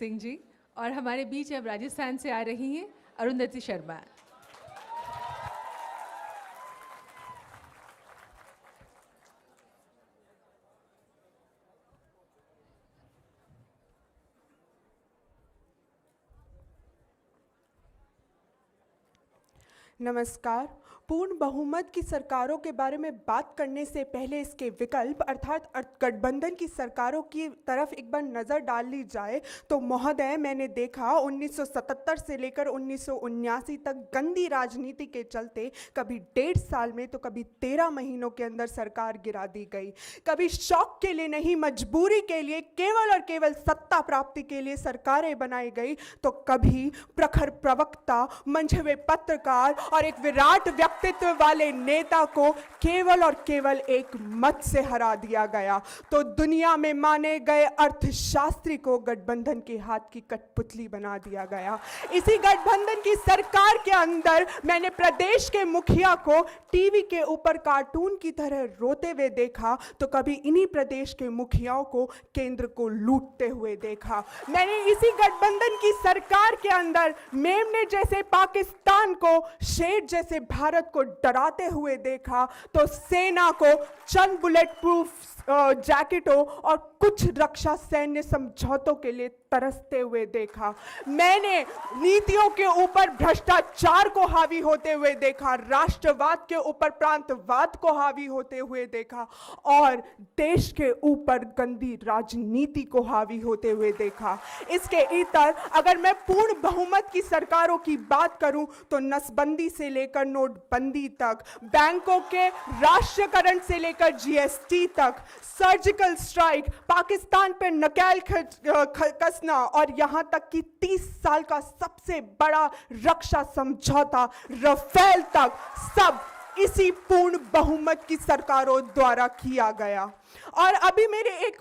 सिंह जी और हमारे बीच अब राजस्थान से आ रही हैं अरुंधति शर्मा। नमस्कार। पूर्ण बहुमत की सरकारों के बारे में बात करने से पहले इसके विकल्प अर्थात गठबंधन की सरकारों की तरफ एक बार नज़र डाल ली जाए तो महोदय, मैंने देखा 1977 से लेकर 1979 तक गंदी राजनीति के चलते कभी 1.5 साल में तो कभी 13 महीनों के अंदर सरकार गिरा दी गई। कभी शौक के लिए नहीं, मजबूरी के लिए, केवल और केवल सत्ता प्राप्ति के लिए सरकारें बनाई गई, तो कभी प्रखर प्रवक्ता, मंझे हुए पत्रकार और एक विराट व्यक्तित्व वाले नेता को केवल और केवल एक मत से हरा दिया गया। तो दुनिया में माने गए अर्थशास्त्री को गठबंधन के हाथ की कठपुतली बना दिया गया। इसी गठबंधन की सरकार के अंदर मैंने प्रदेश के मुखिया को टीवी के ऊपर कार्टून की तरह रोते हुए देखा, तो कभी इन्हीं प्रदेश के मुखियाओं को केंद्र को लूटते हुए देखा। मैंने इसी गठबंधन की सरकार के अंदर मेमने जैसे पाकिस्तान को, शेर जैसे भारत को डराते हुए देखा, तो सेना को चंद बुलेट प्रूफ जैकेटों और कुछ रक्षा सैन्य समझौतों के लिए तरसते हुए देखा। मैंने नीतियों के ऊपर भ्रष्टाचार को हावी होते हुए देखा, राष्ट्रवाद के ऊपर प्रांतवाद को हावी होते हुए देखा और देश के ऊपर गंदी राजनीति को हावी होते हुए देखा। इसके इतर अगर मैं पूर्ण बहुमत की सरकारों की बात करूं तो नसबंदी से लेकर नोटबंदी तक, बैंकों के राष्ट्रीयकरण से लेकर जीएसटी तक, सर्जिकल स्ट्राइक, पाकिस्तान पर नकेल कसना और यहां तक कि 30 साल का सबसे बड़ा रक्षा समझौता राफेल तक, सब इसी पूर्ण बहुमत की सरकारों द्वारा किया गया। और अभी मेरे एक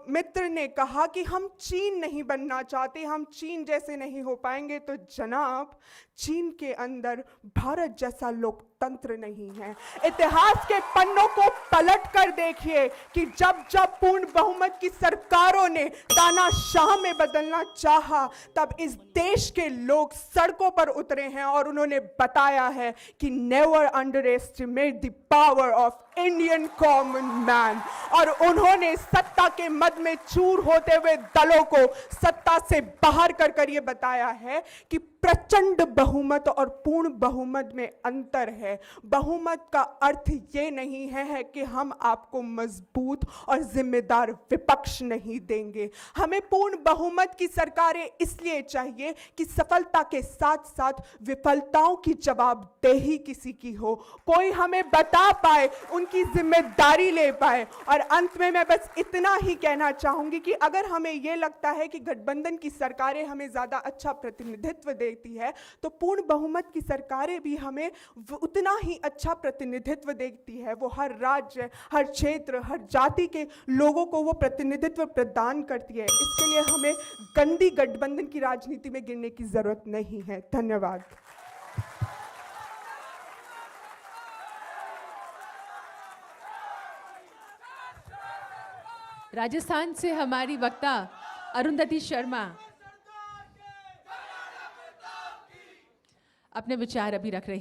मित्र ने कहा कि हम चीन नहीं बनना चाहते, हम चीन जैसे नहीं हो पाएंगे। तो जनाब, चीन के अंदर भारत जैसा लोकतंत्र नहीं है। इतिहास के पन्नों को पलट कर देखिए कि जब जब पूर्ण बहुमत की सरकारों ने तानाशाह में बदलना चाहा, तब इस देश के लोग सड़कों पर उतरे हैं और उन्होंने बताया है कि never under estimate the power of Indian common man. और उन्होंने सत्ता के मद में चूर होते हुए दलों को सत्ता से बाहर कर कर ये बताया है कि प्रचंड बहुमत और पूर्ण बहुमत में अंतर है। बहुमत का अर्थ ये नहीं है कि हम आपको मजबूत और जिम्मेदार विपक्ष नहीं देंगे। हमें पूर्ण बहुमत की सरकारें इसलिए चाहिए कि सफलता के साथ साथ विफलताओं की जवाबदेही किसी की हो, कोई हमें बता पाए, उनकी जिम्मेदारी ले पाए। और अंत में मैं बस इतना ही कहना चाहूंगी कि अगर हमें यह लगता है कि गठबंधन की सरकारें हमें ज्यादा अच्छा प्रतिनिधित्व देती है, तो पूर्ण बहुमत की सरकारें भी हमें उतना ही अच्छा प्रतिनिधित्व देती है। वो हर राज्य, हर क्षेत्र, हर जाति के लोगों को वो प्रतिनिधित्व प्रदान करती है। इसके लिए हमें गंदी गठबंधन की राजनीति में गिरने की जरूरत नहीं है। धन्यवाद। राजस्थान से हमारी वक्ता अरुंधति शर्मा अपने विचार अभी रख रही